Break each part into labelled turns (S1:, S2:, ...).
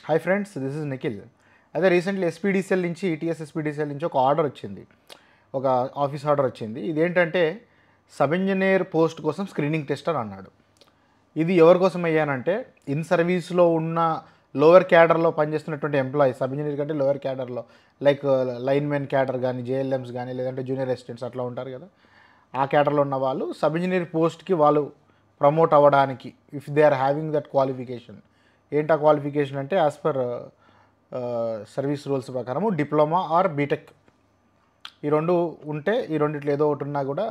S1: Hi friends, this is Nikhil. అదే recently SPDCL నుంచి TS SPDCL నుంచి ఒక ఆర్డర్ వచ్చింది, ఒక ఆఫీస్ ఆర్డర్ వచ్చింది. ఇదేంటంటే సబ్ ఇంజనీర్ పోస్ట్ కోసం స్క్రీనింగ్ టెస్ట్ అని అన్నాడు. ఇది ఎవరి కోసం అయ్యానంటే ఇన్ సర్వీస్లో ఉన్న లోవర్ క్యాడర్లో పనిచేస్తున్నటువంటి ఎంప్లాయీస్, సబ్ ఇంజనీర్ కంటే లోవర్ క్యాడర్లో లైక్ లైన్ మెన్ క్యాడర్ కానీ, జేఎల్ఎమ్స్ కానీ, లేదంటే జూనియర్ అసిస్టెంట్స్ అట్లా ఉంటారు కదా, ఆ క్యాడర్లో ఉన్న వాళ్ళు సబ్ ఇంజనీర్ పోస్ట్కి వాళ్ళు ప్రమోట్ అవ్వడానికి if they are having that qualification. ఏంటి ఆ క్వాలిఫికేషన్ అంటే యాజ్ పర్ సర్వీస్ రూల్స్ ప్రకారము డిప్లొమా ఆర్ బీటెక్ ఈ రెండు ఉంటే, ఈ రెండిట్లో ఏదో ఒకటి ఉన్నా కూడా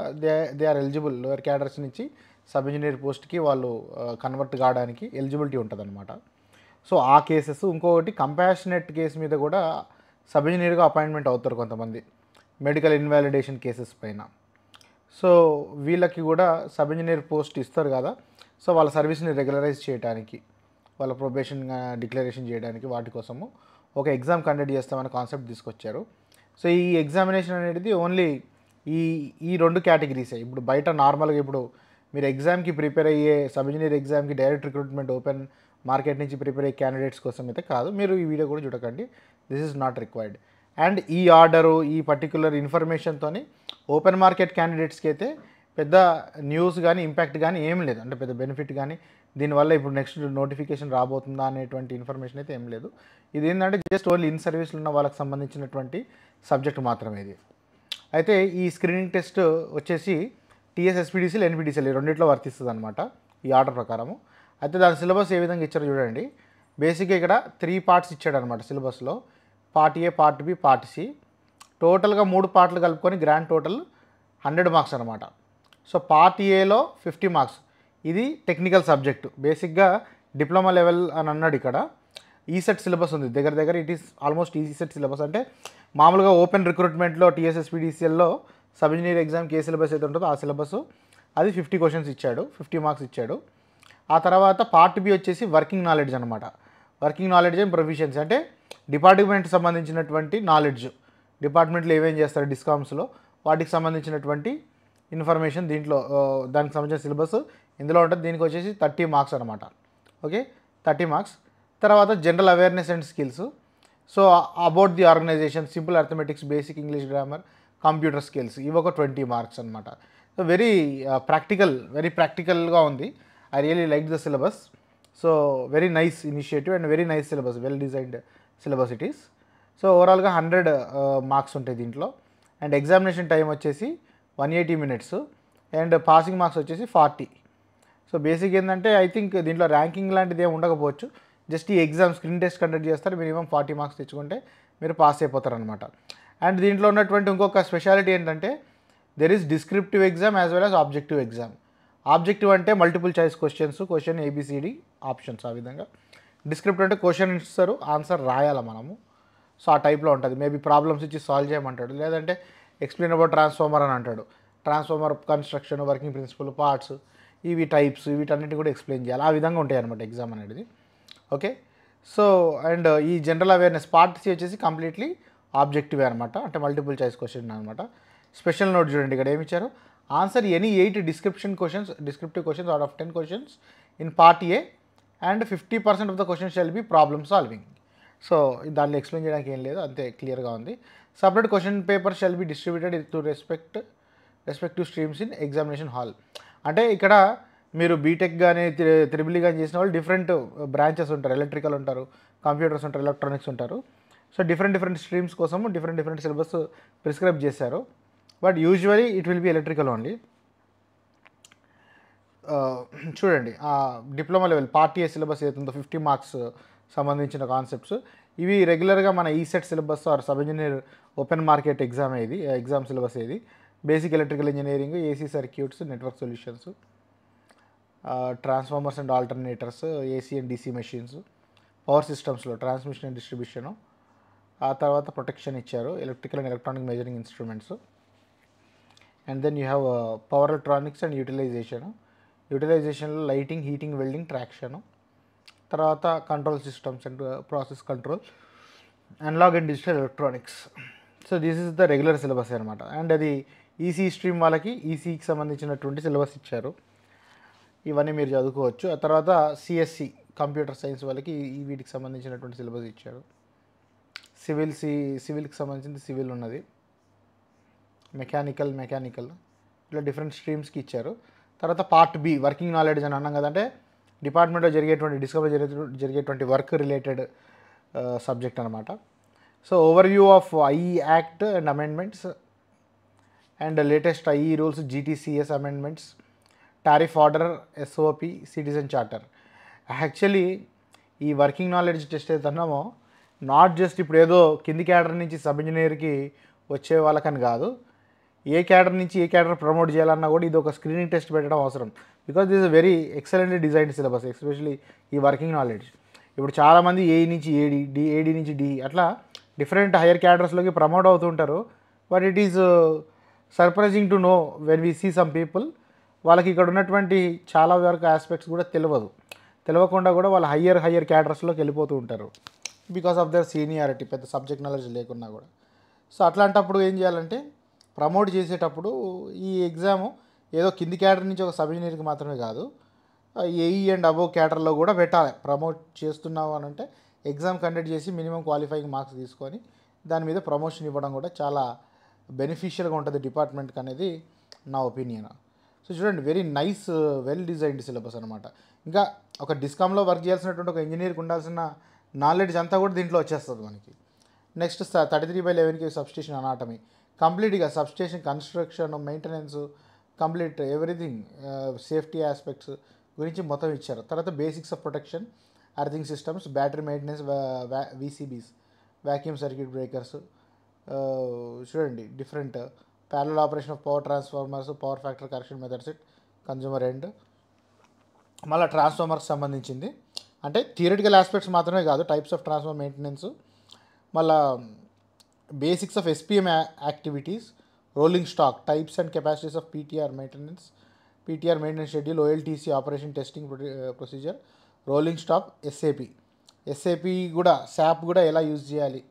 S1: they are eligible. Lower cadres నుంచి సబ్ ఇంజనీర్ పోస్ట్కి వాళ్ళు కన్వర్ట్ కావడానికి ఎలిజిబిలిటీ ఉంటుంది అనమాట. సో ఆ కేసెస్, ఇంకొకటి కంపాషనేట్ కేసు మీద కూడా సబ్ ఇంజనీర్గా అపాయింట్మెంట్ అవుతారు కొంతమంది మెడికల్ ఇన్వాలిడేషన్ కేసెస్ పైన. సో వీళ్ళకి కూడా సబ్ ఇంజనీర్ పోస్ట్ ఇస్తారు కదా, సో వాళ్ళ సర్వీస్ని రెగ్యులరైజ్ చేయడానికి, వాళ్ళ ప్రొబేషన్ డిక్లరేషన్ చేయడానికి, వాటి కోసము ఒక ఎగ్జామ్ కండక్ట్ చేస్తామనే కాన్సెప్ట్ తీసుకొచ్చారు. సో ఈ ఎగ్జామినేషన్ అనేది ఓన్లీ ఈ ఈ రెండు కేటగిరీసే. ఇప్పుడు బయట నార్మల్గా ఇప్పుడు మీరు ఎగ్జామ్కి ప్రిపేర్ అయ్యే సబ్ ఇంజనీర్ ఎగ్జామ్కి డైరెక్ట్ రిక్రూట్మెంట్ ఓపెన్ మార్కెట్ నుంచి ప్రిపేర్ అయ్యే క్యాండిడేట్స్ కోసం అయితే కాదు. మీరు ఈ వీడియో కూడా చూడకండి, this is not required. And ఈ ఆర్డరు, ఈ పర్టికులర్ ఇన్ఫర్మేషన్తో ఓపెన్ మార్కెట్ క్యాండిడేట్స్కి అయితే పెద్ద న్యూస్ కానీ ఇంపాక్ట్ కానీ ఏం లేదు, అంటే పెద్ద బెనిఫిట్ కానీ దీనివల్ల ఇప్పుడు నెక్స్ట్ నోటిఫికేషన్ రాబోతుందా అనేటువంటి ఇన్ఫర్మేషన్ అయితే ఏం లేదు. ఇది ఏంటంటే జస్ట్ ఓన్లీ ఇన్ సర్వీస్లో ఉన్న వాళ్ళకి సంబంధించినటువంటి సబ్జెక్ట్ మాత్రమే ఇది. అయితే ఈ స్క్రీనింగ్ టెస్ట్ వచ్చేసి టీఎస్ ఎస్పీడీసీఎల్, ఎన్పీడీసీఎల్ ఈ రెండిట్లో వర్తిస్తుంది అనమాట ఈ ఆర్డర్ ప్రకారము. అయితే దాని సిలబస్ ఏ విధంగా ఇచ్చారో చూడండి. బేసిక్గా ఇక్కడ 3 పార్ట్స్ ఇచ్చాడు అనమాట సిలబస్లో. Part A, part B, part C. టోటల్గా 3 పార్ట్లు కలుపుకొని గ్రాండ్ టోటల్ 100 మార్క్స్ అనమాట. సో పార్ట్ ఏలో 50 మార్క్స్. ఇది టెక్నికల్ సబ్జెక్టు, బేసిక్గా డిప్లొమా లెవెల్ అని అన్నాడు. ఇక్కడ ఈసెట్ సిలబస్ ఉంది దగ్గర దగ్గర. It is almost ECET syllabus. అంటే మామూలుగా ఓపెన్ రిక్రూట్మెంట్లో టీఎస్ఎస్పీడీసీఎల్లో సబ్ ఇంజనీర్ ఎగ్జామ్కి ఏ సిలబస్ అయితే ఉంటుందో ఆ సిలబస్, అది 50 క్వశ్చన్స్ ఇచ్చాడు, 50 మార్క్స్ ఇచ్చాడు. ఆ తర్వాత పార్ట్ బి వచ్చేసి వర్కింగ్ నాలెడ్జ్ అనమాట. వర్కింగ్ నాలెడ్జ్ అండ్ ప్రొఫిషియన్సీ, అంటే డిపార్ట్మెంట్ సంబంధించినటువంటి నాలెడ్జ్, డిపార్ట్మెంట్లో ఏమేం చేస్తారు డిస్కామ్స్లో వాటికి సంబంధించినటువంటి ఇన్ఫర్మేషన్ దీంట్లో, దానికి సంబంధించిన సిలబస్ ఇందులో ఉంటుంది. దీనికి వచ్చేసి 30 మార్క్స్ అనమాట. Okay, 30 marks. తర్వాత general awareness and skills. So about the organisation, simple arithmetics, basic English grammar, computer skills, ఇవి ఒక 20 మార్క్స్ అనమాట. సో వెరీ ప్రాక్టికల్గా ఉంది. I really like the syllabus. So very nice initiative and very nice syllabus, well designed syllabus it is. So ఓవరాల్గా 100 marks ఉంటాయి దీంట్లో. And examination time వచ్చేసి 180 minutes and passing marks వచ్చేసి 40. సో బేసిక్ ఏంటంటే I think దీంట్లో ranking లాంటిది ఏమి ఉండకపోవచ్చు. జస్ట్ ఈ ఎగ్జామ్ స్క్రీన్ టెస్ట్ కండక్ట్ చేస్తారు, మినిమం 40 మార్క్స్ తెచ్చుకుంటే మీరు పాస్ అయిపోతారు అనమాట. అండ్ దీంట్లో ఉన్నటువంటి ఇంకొక స్పెషాలిటీ ఏంటంటే there is descriptive exam as well as objective exam. Objective అంటే multiple choice questions, question A B C D options, ఆ విధంగా. డిస్క్రిప్టివ్ అంటే క్వశ్చన్ ఇస్తారు, ఆన్సర్ రాయాలి మనము. సో ఆ టైప్లో ఉంటుంది. మేబీ ప్రాబ్లమ్స్ ఇచ్చి సాల్వ్ చేయమంటాడు, లేదంటే ఎక్స్ప్లెయిన్ అబౌట్ ట్రాన్స్ఫార్మర్ అని అంటాడు. Transformer construction, working principle, parts, ఇవి టైప్స్, వీటన్నిటి కూడా ఎక్స్ప్లెయిన్ చేయాలి. ఆ విధంగా ఉంటాయి అనమాట ఎగ్జామ్ అనేది. ఓకే, సో అండ్ ఈ జనరల్ అవేర్నెస్ పార్ట్ సి వచ్చేసి కంప్లీట్లీ ఆబ్జెక్టివ్ అనమాట, అంటే మల్టిపుల్ చాయిస్ క్వశ్చన్ అనమాట. స్పెషల్ నోట్ చూడండి, ఇక్కడ ఏమి ఇచ్చారు. Answer any 8 descriptive questions out of 10 questions in part A and 50% of the questions shall be problem solving. So దాన్ని ఎక్స్ప్లెయిన్ చేయడానికి ఏం లేదు, అంతే క్లియర్గా ఉంది. Separate question paper shall be distributed to respective streams in examination hall. అంటే ఇక్కడ మీరు బీటెక్ కానీ త్రిబుల్ కానీ చేసిన వాళ్ళు డిఫరెంట్ బ్రాంచెస్ ఉంటారు. ఎలక్ట్రికల్ ఉంటారు, కంప్యూటర్స్ ఉంటారు, ఎలక్ట్రానిక్స్ ఉంటారు. సో డిఫరెంట్ స్ట్రీమ్స్ కోసము డిఫరెంట్ సిలబస్ ప్రిస్క్రైబ్ చేశారు. But usually it will be electrical only. చూడండి, diploma level part A syllabus ఏతుందో 50 మార్క్స్ సంబంధించిన కాన్సెప్ట్స్ ఇవి రెగ్యులర్గా మన ECET syllabus or sub engineer open market exam ఏది, ఎగ్జామ్ సిలబస్ ఏది. Basic electrical engineering, AC circuits, network solutions, transformers and alternators, AC and DC machines, power సిస్టమ్స్లో transmission and distribution. ఆ తర్వాత ప్రొటెక్షన్ ఇచ్చారు, electrical and electronic measuring instruments. And then you have power electronics and యూటిలైజేషన్లో lighting, heating, welding, traction. తర్వాత control systems and process control, analogue and digital electronics. So this is the regular syllabus అనమాట. And అది EC stream వాళ్ళకి ఈసీకి సంబంధించినటువంటి syllabus ఇచ్చారు. ఇవన్నీ మీరు చదువుకోవచ్చు. ఆ తర్వాత సిఎస్సి కంప్యూటర్ సైన్స్ వాళ్ళకి ఈ వీటికి సంబంధించినటువంటి సిలబస్ ఇచ్చారు. సివిల్కి సంబంధించింది సివిల్ ఉన్నది, మెకానికల్ ఇట్లా డిఫరెంట్ స్ట్రీమ్స్కి ఇచ్చారు. తర్వాత పార్ట్ బి వర్కింగ్ నాలెడ్జ్ అని అన్నాం కదంటే డిపార్ట్మెంట్లో జరిగేటువంటి వర్క్ రిలేటెడ్ సబ్జెక్ట్ అనమాట. So overview of IE act and amendments and latest IE rules, GTCS amendments, tariff order, SOP, citizen charter. Actually ఈ వర్కింగ్ నాలెడ్జ్ టెస్ట్ అయితే అన్నామో నాట్ జస్ట్ ఇప్పుడు ఏదో కింది క్యాడర్ నుంచి సబ్ ఇంజనీర్కి వచ్చే వాళ్ళకని కాదు, ఏ క్యాడర్ నుంచి ఏ క్యాడర్ ప్రమోట్ చేయాలన్నా కూడా ఇది ఒక స్క్రీనింగ్ టెస్ట్ పెట్టడం అవసరం. Because this is very excellently designed syllabus, especially ఈ వర్కింగ్ నాలెడ్జ్. ఇప్పుడు చాలామంది ఏఈ నుంచి ఏడి, ఏడి నుంచి డిఈ అట్లా డిఫరెంట్ హైయర్ క్యాడర్స్లోకి ప్రమోట్ అవుతుంటారు. But it is surprising to know when we see some people, వాళ్ళకి ఇక్కడ ఉన్నటువంటి చాలా వరకు ఆస్పెక్ట్స్ కూడా తెలియకుండా కూడా వాళ్ళు హయ్యర్ క్యాడర్స్లోకి వెళ్ళిపోతూ ఉంటారు బికాస్ ఆఫ్ దర్ సీనియారిటీ, పెద్ద సబ్జెక్ట్ నాలెడ్జ్ లేకున్నా కూడా. సో అట్లాంటప్పుడు ఏం చేయాలంటే ప్రమోట్ చేసేటప్పుడు ఈ ఎగ్జాము ఏదో కింది క్యాడర్ నుంచి ఒక సబ్ ఇంజనీర్కి మాత్రమే కాదు, ఏఈ అండ్ అబోవ్ క్యాడర్లో కూడా పెట్టాలి. ప్రమోట్ చేస్తున్నావు అని అంటే ఎగ్జామ్ కండక్ట్ చేసి మినిమం క్వాలిఫైయింగ్ మార్క్స్ తీసుకొని దాని మీద ప్రమోషన్ ఇవ్వడం కూడా చాలా బెనిఫిషియల్గా ఉంటుంది డిపార్ట్మెంట్కి అనేది నా ఒపీనియన్. సో చూడండి, very nice well designed syllabus అనమాట. ఇంకా ఒక డిస్కామ్లో వర్క్ చేయాల్సినటువంటి ఒక ఇంజనీర్కి ఉండాల్సిన నాలెడ్జ్ అంతా కూడా దీంట్లో వచ్చేస్తుంది మనకి. నెక్స్ట్ 33/11 సబ్స్టేషన్ అనాటమీ, కంప్లీట్గా substation construction, maintenance, complete everything, safety aspects గురించి మొత్తం ఇచ్చారు. తర్వాత basics of protection, earthing systems, battery maintenance, VCBs, vacuum circuit breakers, చూడండి different parallel operation of power transformers, power factor correction methods at consumer end. మళ్ళీ transformers సంబంధించింది అంటే theoretical aspects మాత్రమే కాదు, టైప్స్ ఆఫ్ ట్రాన్స్ఫార్మర్ మెయింటెనెన్స్, మళ్ళీ basics of SPM activities, rolling stock, types and capacities of PTR maintenance schedule, OLTC operation testing procedure, rolling stock, SAP కూడా SAP కూడా ఎలా use చేయాలి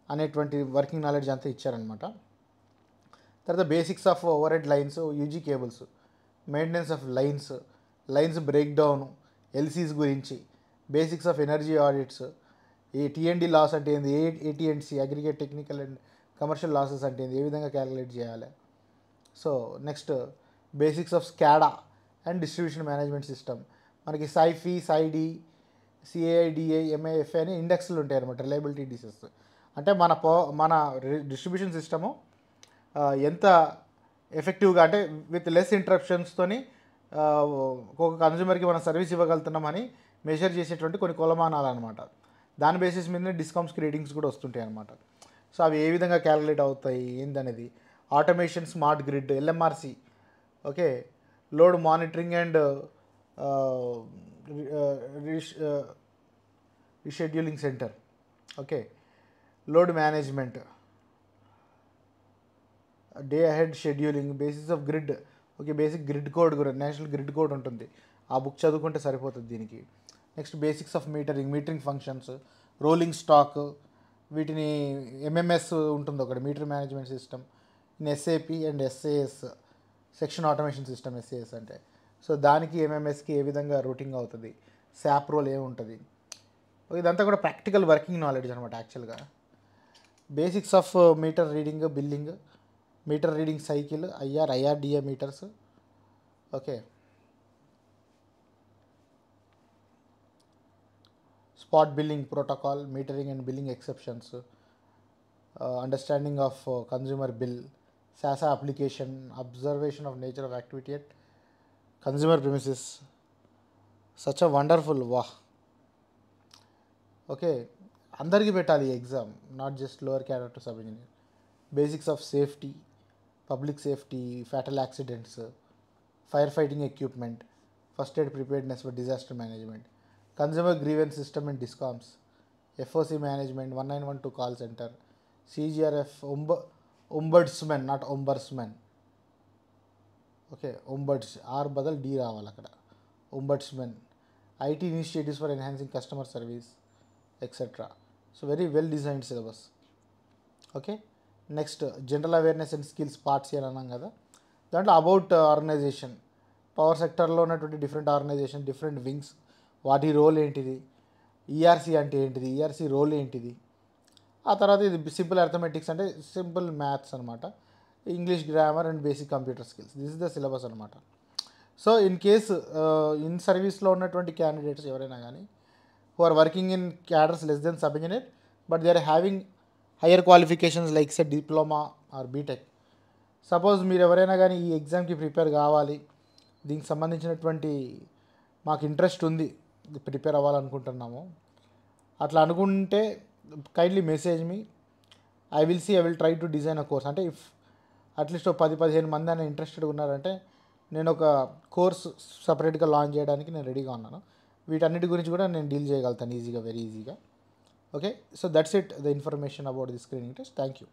S1: అనేటువంటి వర్కింగ్ నాలెడ్జ్ అంతా ఇచ్చారనమాట. తర్వాత basics of overhead lines, UG cables, maintenance of lines breakdown, LCs గురించి, basics of energy audits, ఈ టీఎన్డి లాస్ అంటే ఏంది, AT and C aggregate technical and commercial losses అంటే ఏంది, ఏ విధంగా క్యాలిక్యులేట్ చేయాలి. So next basics of SCADA and distribution management system, మనకి సైఫీ, సైడి, సిఐడిఐ, ఎంఐఎఫ్ఐ అని ఇండెక్స్లు ఉంటాయి అనమాట, రిలయబిలిటీ ఇండిసెస్. అంటే మన డిస్ట్రిబ్యూషన్ సిస్టము ఎంత ఎఫెక్టివ్గా అంటే విత్ లెస్ ఇంటరప్షన్స్తోని ఒక కన్జ్యూమర్కి మనం సర్వీస్ ఇవ్వగలుగుతున్నామని మెజర్ చేసేటువంటి కొన్ని కొలమానాలు అనమాట. దాని బేసిస్ మీదనే డిస్కౌంట్స్కి రేటింగ్స్ కూడా వస్తుంటాయి అనమాట. సో అవి ఏ విధంగా క్యాలిక్యులేట్ అవుతాయి ఏందనేది, automation, smart grid, LMRC, okay, load monitoring and rescheduling centre, okay, load management, day ahead scheduling, basis of grid, okay, basic grid code కూడా, నేషనల్ గ్రిడ్ కోడ్ ఉంటుంది, ఆ బుక్ చదువుకుంటే సరిపోతుంది దీనికి. Next basics of metering functions, rolling stock, వీటిని MMS ఉంటుంది ఒకటి, meter management system, in SAP and SAS, section automation system SAS అంటే. సో దానికి ఎంఎంఎస్కి ఏ విధంగా రూటింగ్ అవుతుంది, శాప్ రోల్ ఏముంటుంది, ఇదంతా కూడా ప్రాక్టికల్ వర్కింగ్ నాలెడ్జ్ అనమాట యాక్చువల్గా. Basics of meter reading, billing, meter reading cycle, IRDA meters, okay, spot billing protocol, metering and billing exceptions, understanding of consumer bill, సాసా application, observation of nature of activity at consumer premises, such a wonderful వాహ్. Okay, అందరికీ పెట్టాలి ఈ exam, not just lower cadre to sub engineer. Basics of safety, public safety, fatal accidents, fire fighting equipment, first aid preparedness for disaster management, consumer grievance system and DISCOMs, FOC management, 1912 call centre, CGRF, ombudsmen not ombarsmen, okay, ombuds, R బదల్ D రావాలి అక్కడ, ombudsmen, IT initiatives for enhancing customer service etcetera. So very well designed syllabus. Okay, next general awareness and skills parts అని అన్నాం కదా, దాంట్లో about organisation, power సెక్టర్లో ఉన్నటువంటి different organisation, different wings వాటి రోల్ ఏంటిది, ఈఆర్సీ అంటే ఏంటిది, ఈఆర్సీ రోల్ ఏంటిది. ఆ తర్వాత ఇది సింపుల్ అర్థమెటిక్స్ అంటే సింపుల్ మ్యాథ్స్ అనమాట, English grammar and basic computer skills. This is the syllabus అనమాట. సో ఇన్ కేస్ ఇన్ సర్వీస్లో ఉన్నటువంటి క్యాండిడేట్స్ ఎవరైనా కానీ who are working in cadres less than sub engineer but they are having higher qualifications like say diploma or btech. Suppose మీరు ఎవరైనా కానీ ఈ ఎగ్జామ్కి ప్రిపేర్ కావాలి, దీనికి సంబంధించినటువంటి మాకు ఇంట్రెస్ట్ ఉంది, ప్రిపేర్ అవ్వాలనుకుంటున్నాము అట్లా అనుకుంటే kindly message me. I will try to design a course. అంటే ఇఫ్ అట్లీస్ట్ 10-15 మంది అని ఇంట్రెస్టెడ్ ఉన్నారంటే నేను ఒక కోర్స్ సపరేట్గా లాంచ్ చేయడానికి నేను రెడీగా ఉన్నాను. వీటన్నిటి గురించి కూడా నేను డీల్ చేయగలుగుతాను ఈజీగా, వెరీ ఈజీగా. Okay, so that's it the information about the screening test. Thank you.